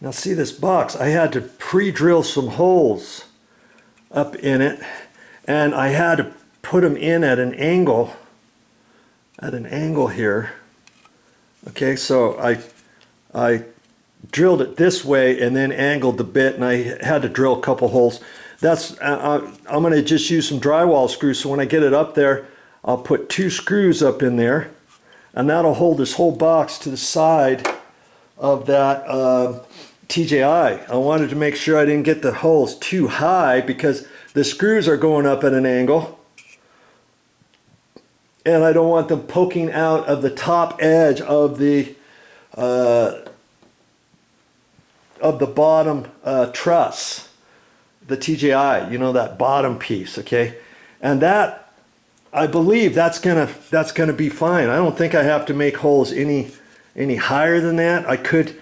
Now see this box, I had to pre-drill some holes up in it, and I had to put them in at an angle here. Okay, so I drilled it this way and then angled the bit, and I had to drill a couple holes. That's I'm going to just use some drywall screws, so when I get it up there, I'll put 2 screws up in there, and that'll hold this whole box to the side of that TJI. I wanted to make sure I didn't get the holes too high because the screws are going up at an angle, and I don't want them poking out of the top edge of the bottom truss, the TJI, you know, that bottom piece, okay? And that, I believe that's gonna be fine. I don't think I have to make holes any higher than that. I could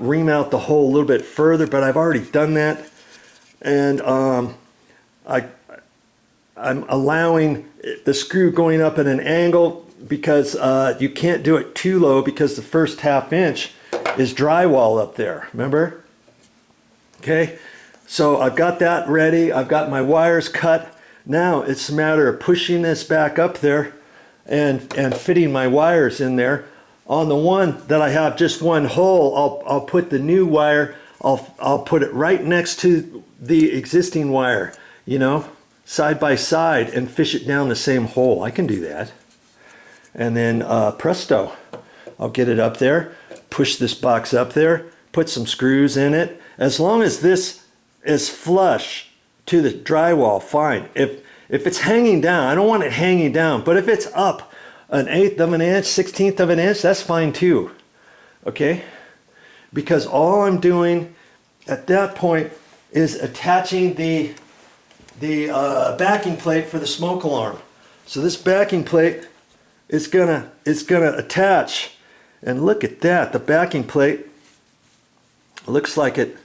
ream out the hole a little bit further, but I've already done that, and I'm allowing the screw going up at an angle because you can't do it too low because the first 1/2 inch is drywall up there, remember? Okay, so I've got that ready. I've got my wires cut. Now it's a matter of pushing this back up there and fitting my wires in there. On the one that I have just one hole, I'll put the new wire, I'll put it right next to the existing wire, you know, side by side, and fish it down the same hole. I can do that. And then presto, I'll get it up there, push this box up there, put some screws in it. As long as this is flush to the drywall, fine. If it's hanging down, I don't want it hanging down, but if it's up 1/8 of an inch, 1/16 of an inch, that's fine too, okay? Because all I'm doing at that point is attaching the backing plate for the smoke alarm. So this backing plate is gonna attach, and look at that. The backing plate looks like it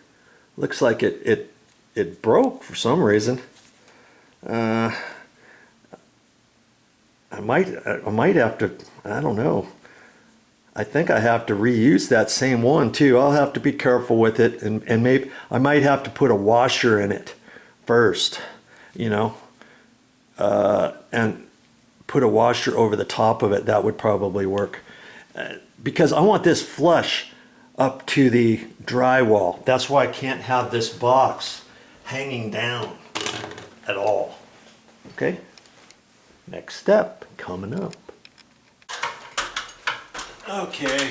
broke for some reason. I might have to, I don't know. I think I have to reuse that same one too. I'll have to be careful with it, and maybe I might have to put a washer in it first, you know, and put a washer over the top of it. That would probably work, because I want this flush up to the drywall. That's why I can't have this box hanging down at all. Okay, next step coming up. Okay,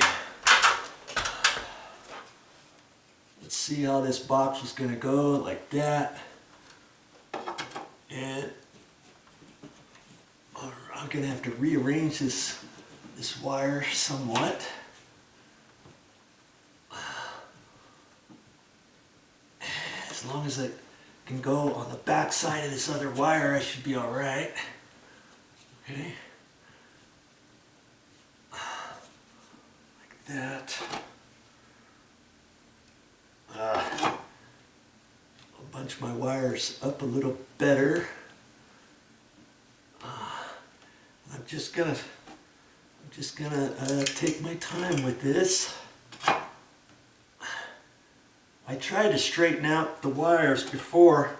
let's see how this box is going to go, like that. And I'm going to have to rearrange this wire somewhat. As long as it can go on the back side of this other wire, I should be all right. Okay. Like that. I'll bunch my wires up a little better. I'm just gonna take my time with this. I tried to straighten out the wires before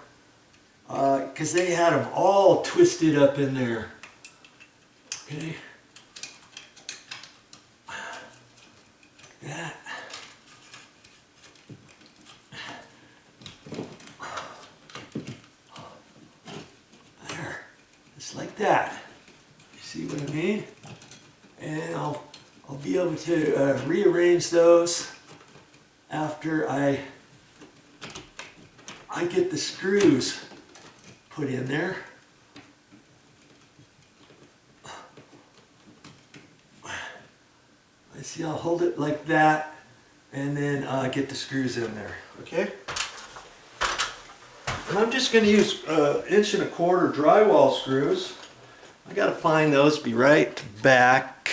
because they had them all twisted up in there. Okay. Like that. There. Just like that. You see what I mean? And I'll be able to rearrange those after I get the screws put in there. I see, I'll hold it like that and then get the screws in there, okay? And I'm just going to use 1 1/4 drywall screws. I got to find those, be right back.